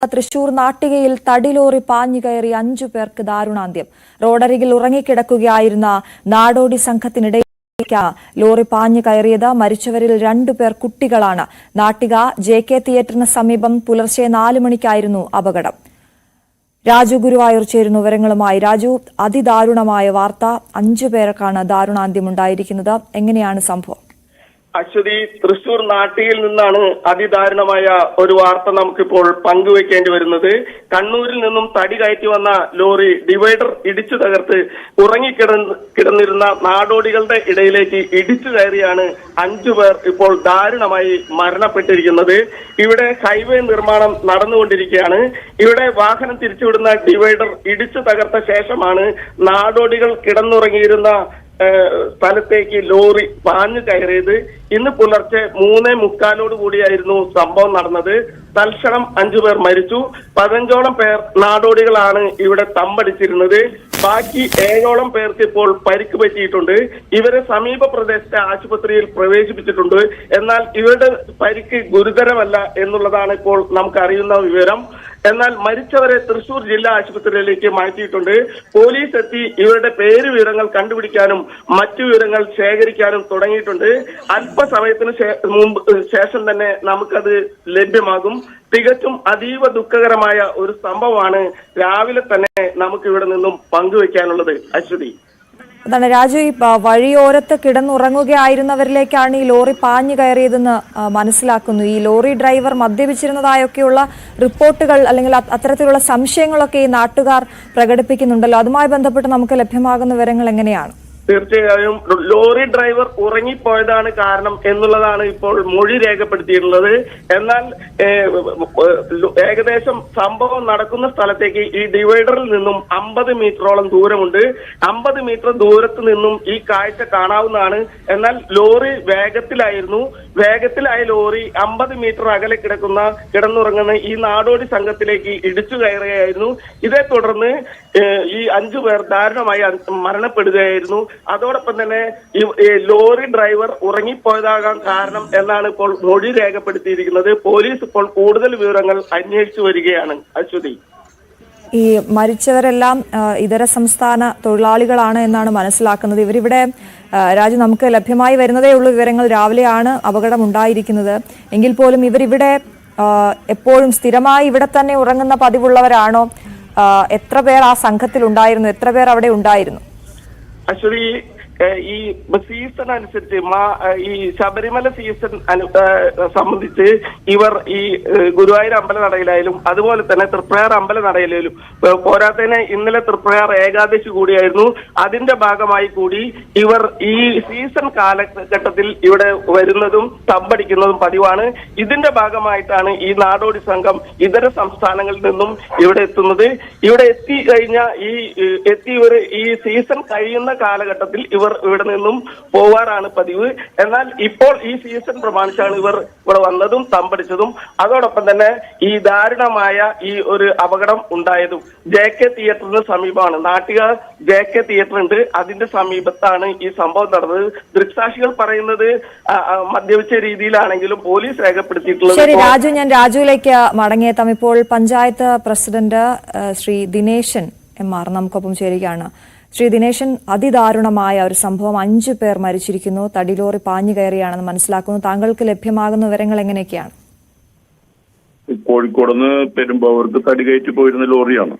തൃശൂർ നാട്ടികയിൽ തടിലോറി പാഞ്ഞു കയറി 5 പേർക്ക് ദാരുണാന്ത്യം. റോഡരികിൽ ഉറങ്ങിക്കിടക്കുകയായിരുന്ന നാടോടി സംഘത്തിനിടയിലേക്ക് ലോറി പാഞ്ഞു കയറിയത്. മരിച്ചവരിൽ 2 പേർ കുട്ടികളാണ്. നാട്ടിക JK തിയേറ്ററിന് സമീപം പുലർച്ചെ 4 മണിക്കായിരുന്നു അപകടം. രാജു ഗുരുവായൂർ ചേരുന്നു വിവരങ്ങളുമായി. രാജു, അതിദാരുണമായ വാർത്ത, 5 പേർക്കാണ് ദാരുണാന്ത്യമുണ്ടായിരിക്കുന്നത്. എങ്ങനെയാണ് സംഭവം? അശ്വതി, തൃശൂർ നാട്ടികയിൽ നിന്നാണ് അതിദാരുണമായ ഒരു വാർത്ത നമുക്കിപ്പോൾ പങ്കുവെക്കേണ്ടി വരുന്നത്. കണ്ണൂരിൽ നിന്നും തടി കയറ്റി വന്ന ലോറി ഡിവൈഡർ ഇടിച്ചു തകർത്ത് ഉറങ്ങിക്കിടന്നിരുന്ന നാടോടികളുടെ ഇടയിലേക്ക് ഇടിച്ചു കയറിയാണ് 5 പേർ ഇപ്പോൾ ദാരുണമായി മരണപ്പെട്ടിരിക്കുന്നത്. ഇവിടെ ഹൈവേ നിർമ്മാണം നടന്നുകൊണ്ടിരിക്കുകയാണ്. ഇവിടെ വാഹനം തിരിച്ചുവിടുന്ന ഡിവൈഡർ ഇടിച്ചു തകർത്ത ശേഷമാണ് നാടോടികൾ കിടന്നുറങ്ങിയിരുന്ന സ്ഥലത്തേക്ക് ലോറി പാഞ്ഞു കയറിയത്. ഇന്ന് പുലർച്ചെ 3:45 കൂടിയായിരുന്നു സംഭവം നടന്നത്. തൽക്ഷണം 5 പേർ മരിച്ചു. 15ഓളം പേർ നാടോടികളാണ് ഇവിടെ തമ്പടിച്ചിരുന്നത്. ബാക്കി 7ഓളം പേർക്ക് ഇപ്പോൾ പരിക്ക് പറ്റിയിട്ടുണ്ട്. ഇവരെ സമീപ പ്രദേശത്തെ ആശുപത്രിയിൽ പ്രവേശിപ്പിച്ചിട്ടുണ്ട്. എന്നാൽ ഇവരുടെ പരിക്ക് ഗുരുതരമല്ല എന്നുള്ളതാണ് ഇപ്പോൾ നമുക്കറിയുന്ന വിവരം. എന്നാൽ മരിച്ചവരെ തൃശൂർ ജില്ലാ ആശുപത്രിയിലേക്ക് മാറ്റിയിട്ടുണ്ട്. പോലീസ് എത്തി ഇവരുടെ പേര് വിവരങ്ങൾ കണ്ടുപിടിക്കാനും മറ്റു വിവരങ്ങൾ ശേഖരിക്കാനും തുടങ്ങിയിട്ടുണ്ട്. അല്പസമയത്തിന് ശേഷം തന്നെ നമുക്കത് ലഭ്യമാകും. തികച്ചും അതീവ ദുഃഖകരമായ ഒരു സംഭവമാണ് രാവിലെ തന്നെ നമുക്ക് ഇവിടെ നിന്നും പങ്കുവെക്കാനുള്ളത്. അശ്വതി, അതാണ് രാജു, ഈ വഴിയോരത്ത് കിടന്നുറങ്ങുകയായിരുന്നവരിലേക്കാണ് ഈ ലോറി പാഞ്ഞു കയറിയതെന്ന് മനസ്സിലാക്കുന്നു. ഈ ലോറി ഡ്രൈവർ മദ്യപിച്ചിരുന്നതായൊക്കെയുള്ള റിപ്പോർട്ടുകൾ അല്ലെങ്കിൽ അത്തരത്തിലുള്ള സംശയങ്ങളൊക്കെ ഈ നാട്ടുകാർ പ്രകടിപ്പിക്കുന്നുണ്ടല്ലോ. അതുമായി ബന്ധപ്പെട്ട് നമുക്ക് ലഭ്യമാകുന്ന വിവരങ്ങൾ എങ്ങനെയാണ്? തീർച്ചയായും ലോറി ഡ്രൈവർ ഉറങ്ങിപ്പോയതാണ് കാരണം എന്നുള്ളതാണ് ഇപ്പോൾ മൊഴി രേഖപ്പെടുത്തിയിട്ടുള്ളത്. എന്നാൽ ഏകദേശം സംഭവം നടക്കുന്ന സ്ഥലത്തേക്ക് ഈ ഡിവൈഡറിൽ നിന്നും 50 മീറ്ററോളം ദൂരമുണ്ട്. 50 മീറ്റർ ദൂരത്ത് നിന്നും ഈ കാഴ്ച കാണാവുന്നതാണ്. എന്നാൽ ലോറി വേഗത്തിലായ ലോറി 50 മീറ്റർ അകലെ കിടന്നുറങ്ങുന്ന ഈ നാടോടി സംഘത്തിലേക്ക് ഇടിച്ചു കയറുകയായിരുന്നു. ഇതേ തുടർന്ന് ഈ 5 പേർ ദാരുണമായി മരണപ്പെടുകയായിരുന്നു. അതോടൊപ്പം തന്നെ ഈ ലോറി ഡ്രൈവർ ഉറങ്ങിപ്പോയതാകാൻ കാരണം എന്നാണ് ഇപ്പോൾ മൊഴി രേഖപ്പെടുത്തിയിരിക്കുന്നത്. പോലീസ് ഇപ്പോൾ കൂടുതൽ വിവരങ്ങൾ അന്വേഷിച്ചു വരികയാണ്. അശ്വതി, ഈ മരിച്ചവരെല്ലാം ഇതര സംസ്ഥാന തൊഴിലാളികളാണ് എന്നാണ് മനസ്സിലാക്കുന്നത്. ഇവരിവിടെ രാജു, നമുക്ക് ലഭ്യമായി വരുന്നതേ ഉള്ളൂ വിവരങ്ങൾ. രാവിലെയാണ് അപകടം ഉണ്ടായിരിക്കുന്നത്. എങ്കിൽ പോലും ഇവരിവിടെ എപ്പോഴും സ്ഥിരമായി ഇവിടെ തന്നെ ഉറങ്ങുന്ന പതിവുള്ളവരാണോ? എത്ര പേർ ആ സംഘത്തിൽ ഉണ്ടായിരുന്നു? എത്ര പേർ അവിടെ ഉണ്ടായിരുന്നു? അശ്വതി, ഈ സീസൺ അനുസരിച്ച് ഈ ശബരിമല സീസൺ സംബന്ധിച്ച് ഇവർ ഈ ഗുരുവായൂർ അമ്പലനടയിലായാലും അതുപോലെ തന്നെ തൃപ്രയാർ അമ്പലനടയിലായാലും പോരാത്തതിന് ഇന്നലെ തൃപ്രയാർ ഏകാദശി കൂടിയായിരുന്നു. അതിന്റെ ഭാഗമായി കൂടി ഇവർ ഈ സീസൺ കാലഘട്ടത്തിൽ ഇവിടെ വരുന്നതും തമ്പടിക്കുന്നതും പതിവാണ്. ഇതിന്റെ ഭാഗമായിട്ടാണ് ഈ നാടോടി സംഘം ഇതര സംസ്ഥാനങ്ങളിൽ നിന്നും ഇവിടെ എത്തുന്നത്. ഇവിടെ ഇവർ ഈ സീസൺ കഴിയുന്ന കാലഘട്ടത്തിൽ ഇവർ ഇവിടെ നിന്നും പോവാറാണ് പതിവ്. എന്നാൽ ഇപ്പോൾ ഈ സീസൺ പ്രമാണിച്ചാണ് ഇവർ ഇവിടെ വന്നതും തമ്പടിച്ചതും. അതോടൊപ്പം തന്നെ ഈ ദാരുണമായ ഈ ഒരു അപകടം ഉണ്ടായതും JK തിയേറ്ററിന് സമീപമാണ്. നാട്ടിക JK തിയേറ്റർ ഉണ്ട്, അതിന്റെ സമീപത്താണ് ഈ സംഭവം നടന്നത്. ദൃക്സാക്ഷികൾ പറയുന്നത് മദ്യപിച്ച രീതിയിലാണെങ്കിലും പോലീസ് രേഖപ്പെടുത്തിയിട്ടുള്ളത്. ശരി രാജു, ഞാൻ രാജുവിലേക്ക് മടങ്ങിയെത്താം. ഇപ്പോൾ പഞ്ചായത്ത് പ്രസിഡന്റ് ശ്രീ ദിനേശൻ MR നമുക്കൊപ്പം ചേരുകയാണ്. ശ്രീ ദിനേശൻ, അതിദാരുണമായ ഒരു സംഭവം, 5 പേർ മരിച്ചിരിക്കുന്നു. തടിലോറി പാഞ്ഞു കയറിയാണെന്ന് മനസ്സിലാക്കുന്നു. താങ്കൾക്ക് ലഭ്യമാകുന്ന വിവരങ്ങൾ എങ്ങനെയൊക്കെയാണ്? കോഴിക്കോട് നിന്ന് പെരുമ്പാവൂർക്ക് തടി കയറ്റി പോയിരുന്ന ലോറിയാണ്.